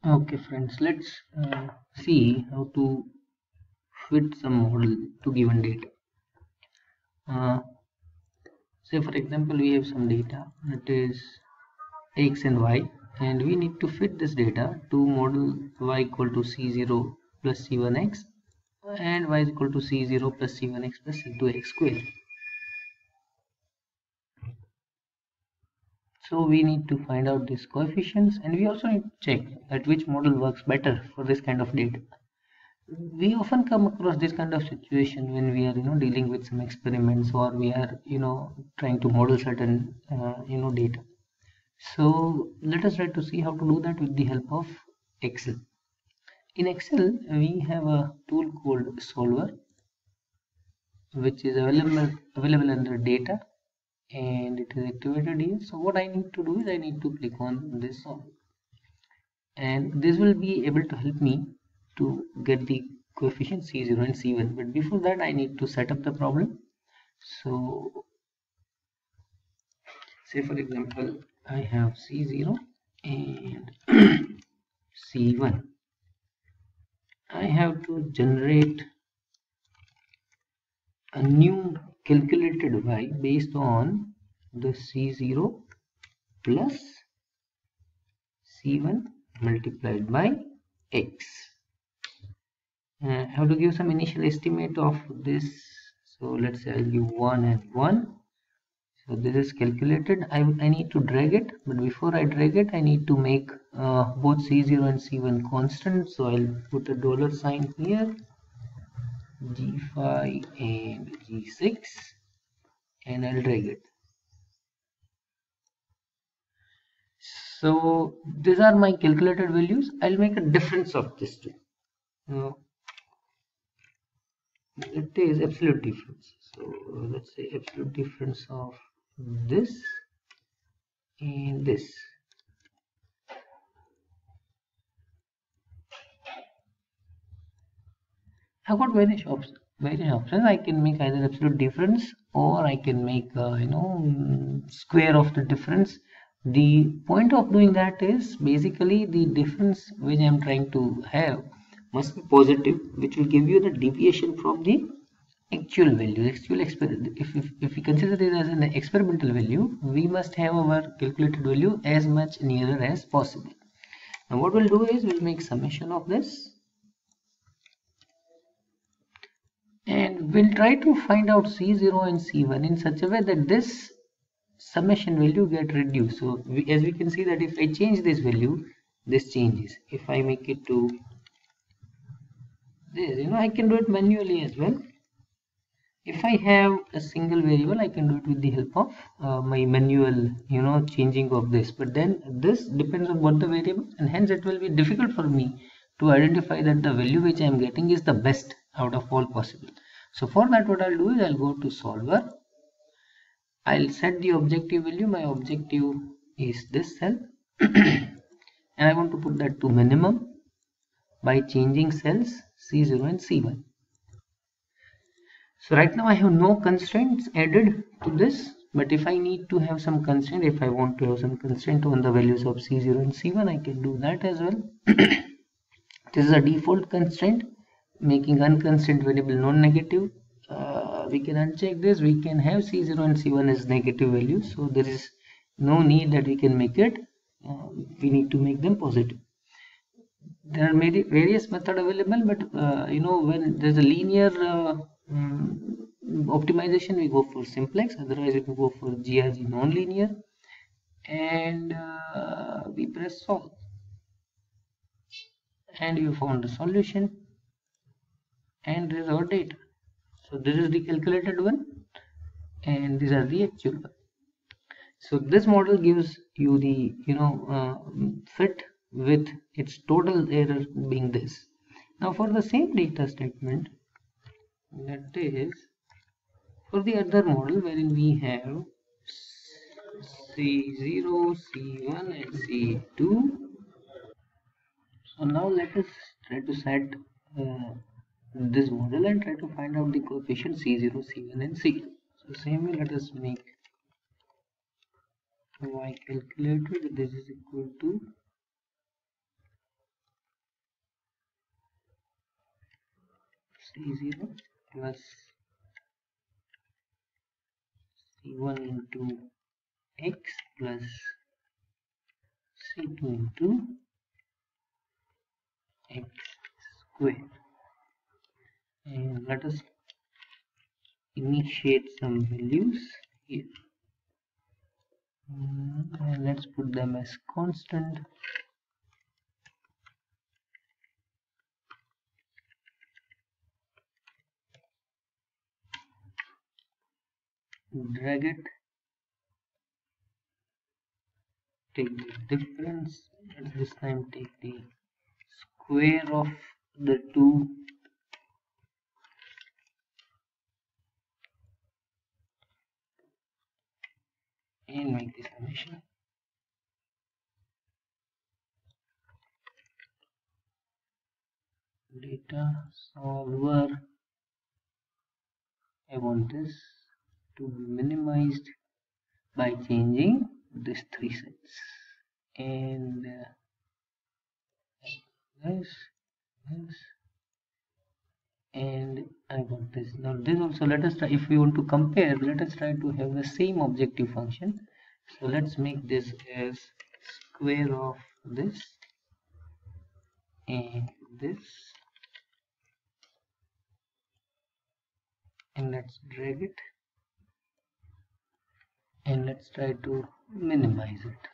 Okay, friends, let's see how to fit some model to given data. Say, for example, we have some data that is x and y, and we need to fit this data to model y equal to c0 plus c1x and y is equal to c0 plus c1x plus c2x square. So we need to find out these coefficients, and we also need to check that which model works better for this kind of data. We often come across this kind of situation when we are dealing with some experiments, or we are trying to model certain data. So let us try to see how to do that with the help of Excel. In Excel we have a tool called Solver, which is available under data, and it is activated here. So what I need to do is I need to click on this Solver, and this will be able to help me to get the coefficient C0 and C1. But before that I need to set up the problem. So say for example I have C0 and C1. I have to generate a new calculated y based on the C0 plus C1 multiplied by x. I have to give some initial estimate of this. So let's say I'll give 1 and 1. So this is calculated. I need to drag it, but before I drag it I need to make both C0 and C1 constant. So I'll put a $sign here, G5 and G6, and I'll drag it. So these are my calculated values. I'll make a difference of this two. It is absolute difference. So let's say absolute difference of this and this. I've got various options. I can make either absolute difference, or I can make square of the difference. The point of doing that is basically the difference which I'm trying to have must be positive, which will give you the deviation from the actual value. If we consider this as an experimental value, we must have our calculated value as much nearer as possible. Now what we'll do is we'll make summation of this, and we'll try to find out C0 and C1 in such a way that this summation value get reduced. So as we can see that if I change this value, this changes. If I make it to this, I can do it manually as well. If I have a single variable, I can do it with the help of my manual changing of this, but then this depends on what the variable, and hence it will be difficult for me to identify that the value which I am getting is the best out of all possible. So for that what I'll do is I'll go to Solver. I'll set the objective value. My objective is this cell and I want to put that to minimum by changing cells C0 and C1. So right now I have no constraints added to this, but if I need to have some constraint, if I want to have some constraint on the values of C0 and C1, I can do that as well. This is a default constraint, making unconstrained variable non-negative. We can uncheck this. We can have C0 and C1 as negative values, so there is no need that we can make it. We need to make them positive. There are various methods available, but when there's a linear optimization, we go for simplex. Otherwise, we can go for GRG non-linear, and we press solve, and you found the solution, and this is our data. So this is the calculated one, and these are the actual one. So this model gives you the fit with its total error being this. Now for the same data statement, that is for the other model wherein we have C0, C1 and C2. So now let us try to set this model and try to find out the coefficient C0, C1 and C2. So same way, let us make y calculated. This is equal to C0 plus C1 into x plus C2 into x square. And let us initiate some values here. And let's put them as constant. Drag it, take the difference, and this time take the square of the two, and make the summation. Data solver, I want this to be minimized by changing these three sets, and this, and I got this. Now this also, let us try, if we want to compare, let us try to have the same objective function. So let's make this as square of this and this, and let's drag it, and let's try to minimize it.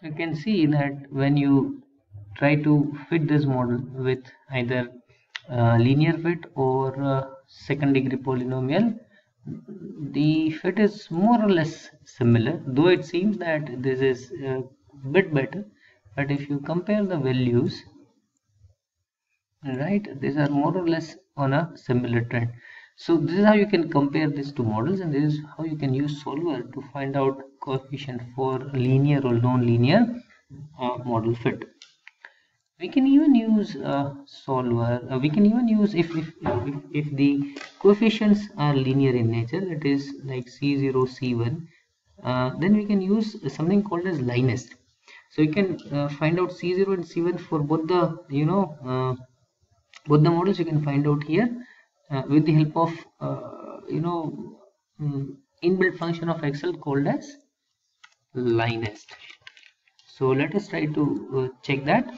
So you can see that when you try to fit this model with either linear fit or second degree polynomial, the fit is more or less similar, though it seems that this is a bit better. But if you compare the values, right, these are more or less on a similar trend. So this is how you can compare these two models, and this is how you can use solver to find out coefficient for linear or non-linear model fit. We can even use solver. We can even use if the coefficients are linear in nature, that is like C0, C1, then we can use something called as linest. So you can find out C0 and C1 for both the both the models. You can find out here with the help of inbuilt function of Excel called as linest. So let us try to check that.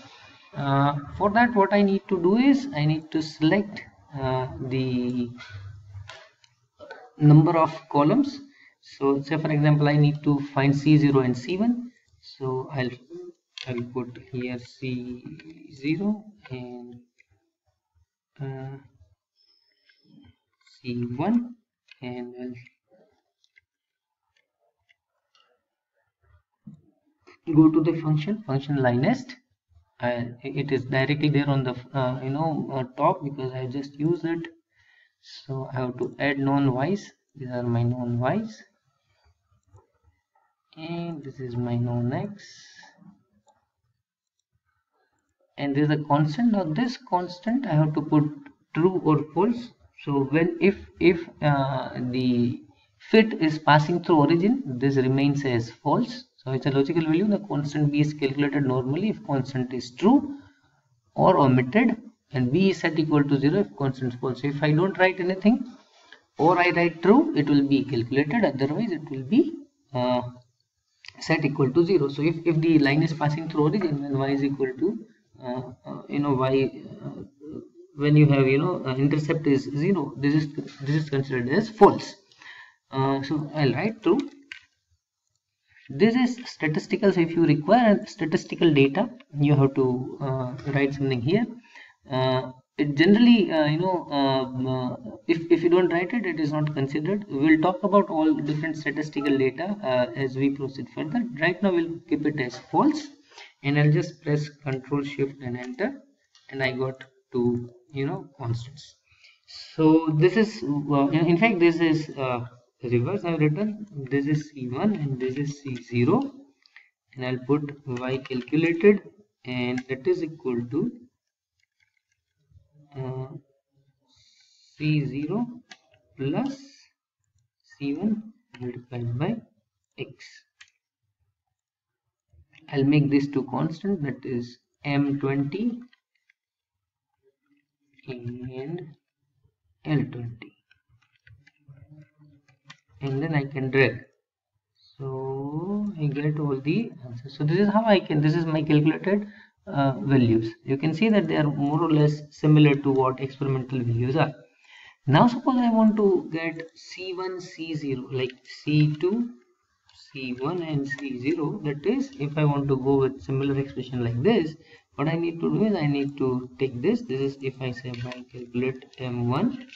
For that, what I need to do is I need to select the number of columns. So say for example I need to find C0 and C1, so I'll put here C0 and C1, and I'll go to the function linest. It is directly there on the top because I just used it. So I have to add known y's. These are my known y's, and this is my known x, and there is a constant. Now this constant I have to put true or false. So when if the fit is passing through origin, this remains as false. So it's a logical value. The constant b is calculated normally if constant is true or omitted, and b is set equal to 0 if constant is false. So if I don't write anything or I write true, it will be calculated, otherwise it will be set equal to 0. So if the line is passing through origin, then y is equal to when you have intercept is 0, this is considered as false. So I'll write true. This is statistical, so if you require statistical data, you have to write something here. It generally if you don't write it, it is not considered. We'll talk about all different statistical data as we proceed further. Right now we'll keep it as false, and I'll just press Ctrl Shift and enter, and I got two constants. So this is in fact this is reverse. I've written this is C1 and this is C0, and I'll put y calculated, and that is equal to C0 plus C1 multiplied by X. I'll make this two constant, that is M20 and L20, and then I can drag, so I get all the answers. So this is how I can, this is my calculated values. You can see that they are more or less similar to what experimental values are. Now suppose I want to get C1 C0, like C2 C1 and C0, that is if I want to go with similar expression like this, what I need to do is I need to take this is if I say I calculate M1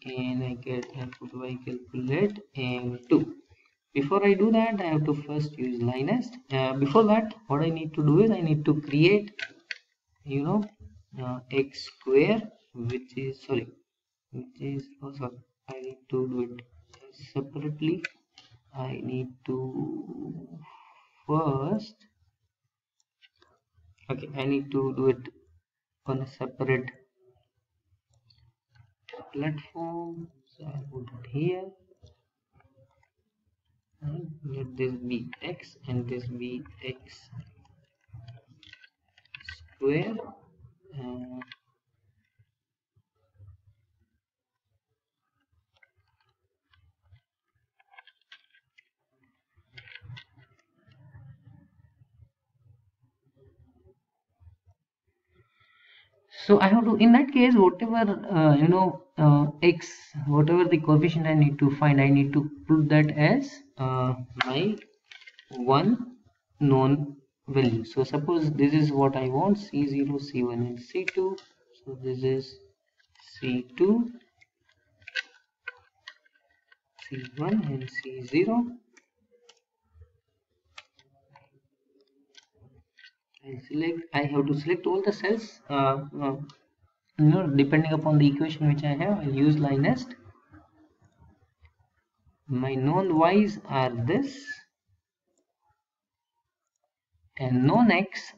and I calculate M2. Before I do that, I have to first use LINEST. Before that, what I need to do is I need to create, x square, which is I need to do it separately. I need to first, I need to do it on a separate platform. So I put it here, and let this be x and this be x square. So I have to, in that case, whatever x, whatever the coefficient I need to find, I need to put that as my one known value. So suppose this is what I want, C0, C1 and C2. So this is C2, C1 and C0. I have to select all the cells, depending upon the equation which I have. I'll use LINEST. My known y's are this, and known x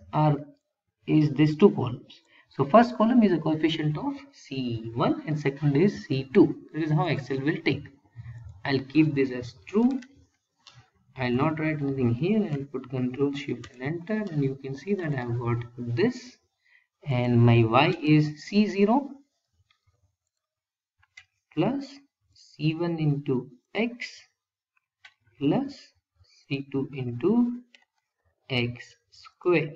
is these two columns. So first column is a coefficient of C1 and second is C2. This is how Excel will take. I'll keep this as true. I'll not write anything here. I'll put Ctrl Shift and Enter, and you can see that I've got this, and my y is C0 plus C1 into x plus C2 into x square.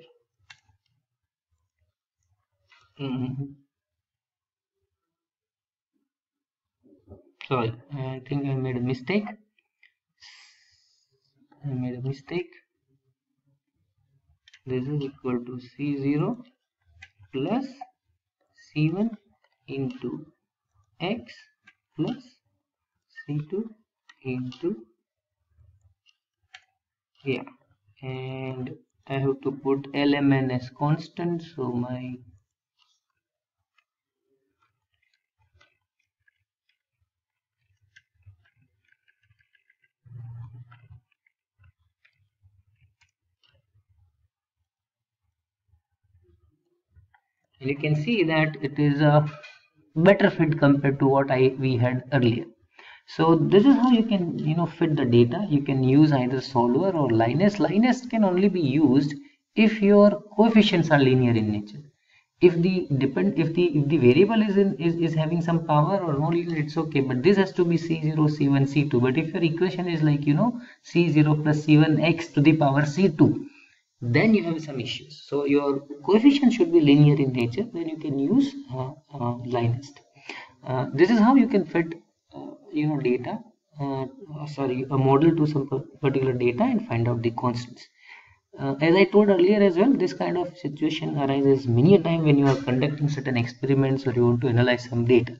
Sorry, I think I made a mistake. This is equal to C0 plus C1 into x plus C2 into, and I have to put LMN as constant. So you can see that it is a better fit compared to what we had earlier. So this is how you can fit the data. You can use either Solver or LINEST. LINEST can only be used if your coefficients are linear in nature. If the variable is having some power or no linear, it's okay, but this has to be C0, C1, C2. But if your equation is like C0 plus C1 x to the power C2, then you have some issues. So your coefficient should be linear in nature, then you can use LINEST. This is how you can fit data, a model to some particular data and find out the constants. As I told earlier as well, this kind of situation arises many a time when you are conducting certain experiments or you want to analyze some data.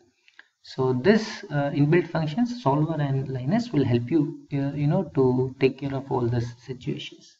So this inbuilt functions, Solver and LINEST, will help you to take care of all these situations.